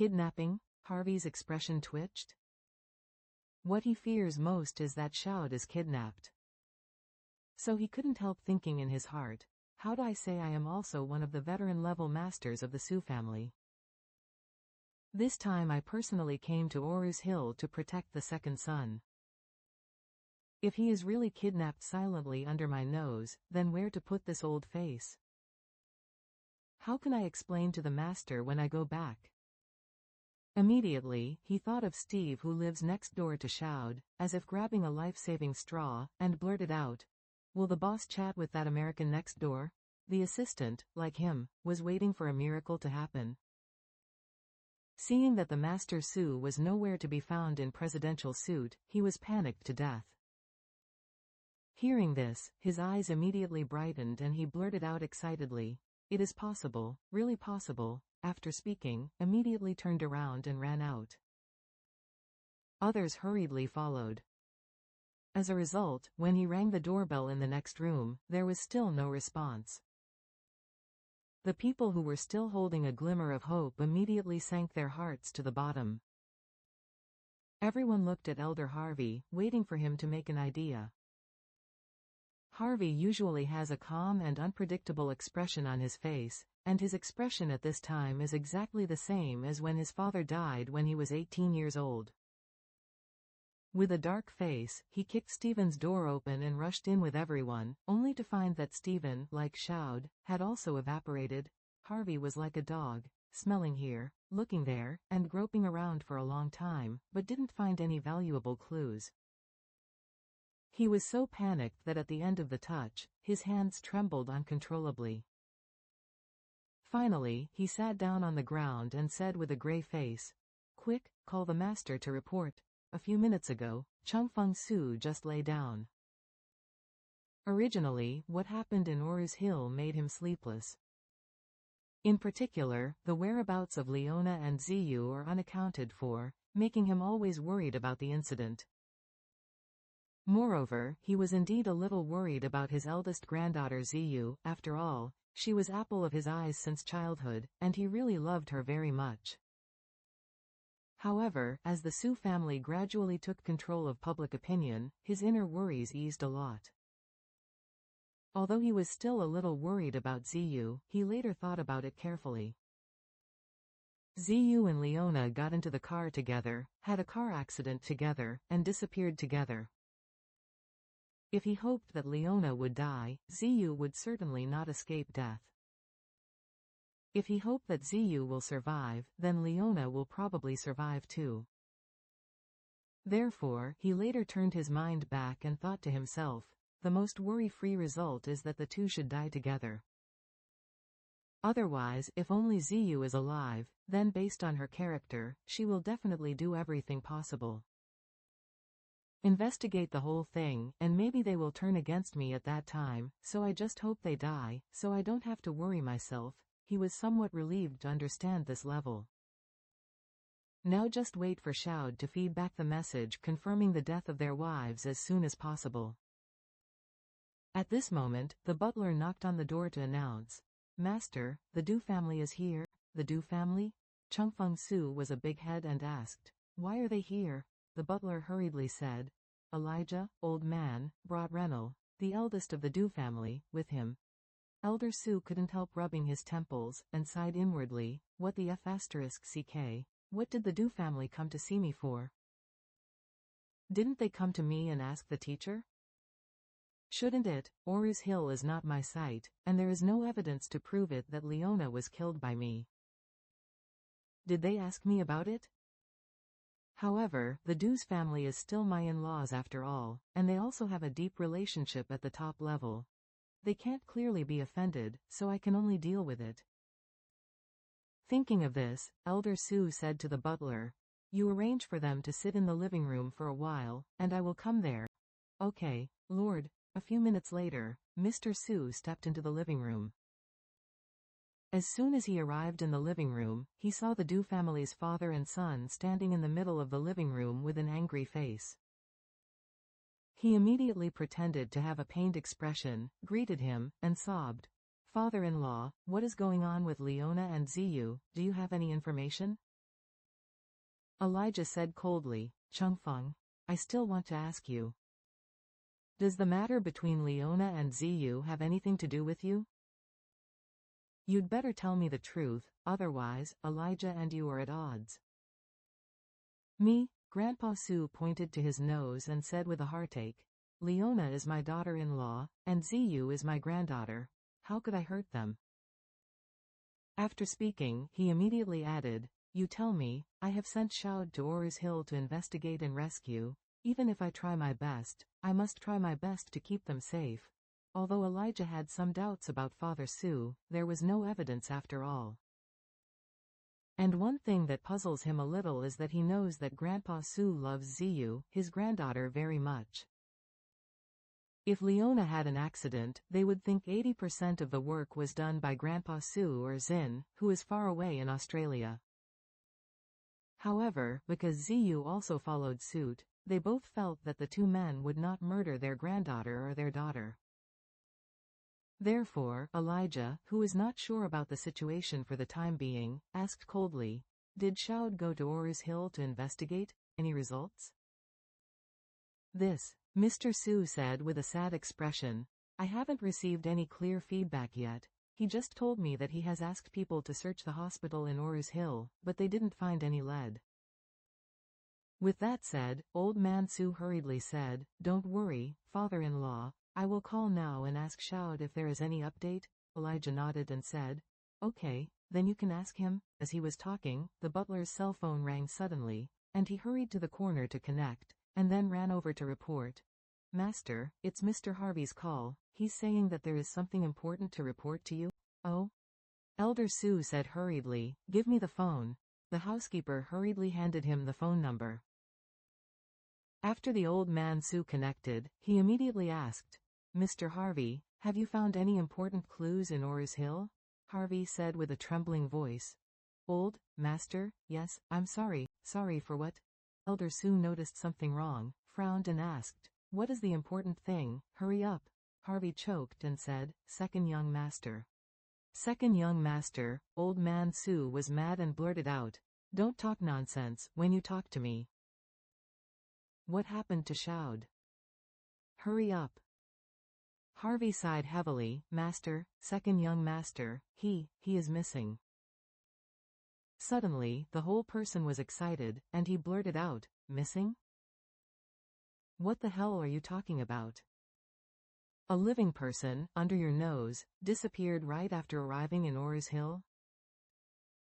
Kidnapping? Harvey's expression twitched. What he fears most is that Shoud is kidnapped. So he couldn't help thinking in his heart, how'd I say I am also one of the veteran-level masters of the Sioux family? This time I personally came to Oru's Hill to protect the second son. If he is really kidnapped silently under my nose, then where to put this old face? How can I explain to the master when I go back? Immediately, he thought of Steve, who lives next door to Shoud, as if grabbing a life-saving straw, and blurted out, "Will the boss chat with that American next door?" The assistant, like him, was waiting for a miracle to happen. Seeing that the Master Sioux was nowhere to be found in presidential suit, he was panicked to death. Hearing this, his eyes immediately brightened and he blurted out excitedly, "It is possible, really possible." After speaking, immediately turned around and ran out. Others hurriedly followed. As a result, when he rang the doorbell in the next room, there was still no response. The people who were still holding a glimmer of hope immediately sank their hearts to the bottom. Everyone looked at Elder Harvey, waiting for him to make an idea. Harvey usually has a calm and unpredictable expression on his face, and his expression at this time is exactly the same as when his father died when he was 18 years old. With a dark face, he kicked Stephen's door open and rushed in with everyone, only to find that Stephen, like Shoud, had also evaporated. Harvey was like a dog, smelling here, looking there, and groping around for a long time, but didn't find any valuable clues. He was so panicked that at the end of the touch, his hands trembled uncontrollably. Finally, he sat down on the ground and said with a gray face, "Quick, call the master to report. A few minutes ago, Changfeng Su just lay down." Originally, what happened in Oru's Hill made him sleepless. In particular, the whereabouts of Leona and Ziyu are unaccounted for, making him always worried about the incident. Moreover, he was indeed a little worried about his eldest granddaughter Ziyu. After all, she was apple of his eyes since childhood, and he really loved her very much. However, as the Sioux family gradually took control of public opinion, his inner worries eased a lot. Although he was still a little worried about Ziyu, he later thought about it carefully. Ziyu and Leona got into the car together, had a car accident together, and disappeared together. If he hoped that Leona would die, Ziyu would certainly not escape death. If he hoped that Ziyu will survive, then Leona will probably survive too. Therefore, he later turned his mind back and thought to himself, the most worry-free result is that the two should die together. Otherwise, if only Ziyu is alive, then based on her character, she will definitely do everything possible. Investigate the whole thing, and maybe they will turn against me at that time, so I just hope they die, so I don't have to worry myself. He was somewhat relieved to understand this level. Now just wait for Shoud to feed back the message confirming the death of their wives as soon as possible. At this moment, the butler knocked on the door to announce, "Master, the Du family is here." The Du family? Changfeng Su was a big head and asked, "Why are they here?" The butler hurriedly said, "Elijah, old man, brought Renal, the eldest of the Du family, with him." Elder Su couldn't help rubbing his temples, and sighed inwardly, "What the f***ck? What did the Du family come to see me for? Didn't they come to me and ask the teacher? Shouldn't it? Oru's Hill is not my site, and there is no evidence to prove it that Leona was killed by me. Did they ask me about it? However, the Du's family is still my in-laws after all, and they also have a deep relationship at the top level. They can't clearly be offended, so I can only deal with it." Thinking of this, Elder Su said to the butler, "You arrange for them to sit in the living room for a while, and I will come there." "Okay, Lord." A few minutes later, Mr. Su stepped into the living room. As soon as he arrived in the living room, he saw the Du family's father and son standing in the middle of the living room with an angry face. He immediately pretended to have a pained expression, greeted him, and sobbed, "Father-in-law, what is going on with Leona and Ziyu? Do you have any information?" Elijah said coldly. Changfeng, I still want to ask you. Does the matter between Leona and Ziyu have anything to do with you? You'd better tell me the truth, otherwise, Elijah and you are at odds. Me? Grandpa Su pointed to his nose and said with a heartache. Leona is my daughter-in-law, and Ziyu is my granddaughter. How could I hurt them? After speaking, he immediately added, You tell me, I have sent Shoud to Oruz Hill to investigate and rescue. Even if I try my best, I must try my best to keep them safe. Although Elijah had some doubts about Father Su, there was no evidence after all. And one thing that puzzles him a little is that he knows that Grandpa Su loves Ziyu, his granddaughter, very much. If Leona had an accident, they would think 80% of the work was done by Grandpa Su or Zin, who is far away in Australia. However, because Ziyu also followed suit, they both felt that the two men would not murder their granddaughter or their daughter. Therefore, Elijah, who is not sure about the situation for the time being, asked coldly, Did Shoud go to Oruz Hill to investigate? Any results? This, Mr. Su said with a sad expression. I haven't received any clear feedback yet. He just told me that he has asked people to search the hospital in Oruz Hill, but they didn't find any lead. With that said, Old Man Su hurriedly said, Don't worry, father-in-law, I will call now and ask Shoud if there is any update. Elijah nodded and said, Okay, then you can ask him. As he was talking, the butler's cell phone rang suddenly, and he hurried to the corner to connect, and then ran over to report. Master, it's Mr. Harvey's call. He's saying that there is something important to report to you. Oh? Elder Su said hurriedly, Give me the phone. The housekeeper hurriedly handed him the phone number. After the old man Su connected, he immediately asked, Mr. Harvey, have you found any important clues in Oruz Hill? Harvey said with a trembling voice. Old master, yes, I'm sorry. Sorry for what? Elder Su noticed something wrong, frowned and asked, What is the important thing? Hurry up. Harvey choked and said, Second young master. Second young master. Old man Su was mad and blurted out, Don't talk nonsense when you talk to me. What happened to Shoud? Hurry up. Harvey sighed heavily. Master, second young master, he is missing. Suddenly, the whole person was excited, and he blurted out, Missing? What the hell are you talking about? A living person, under your nose, disappeared right after arriving in Oruz Hill?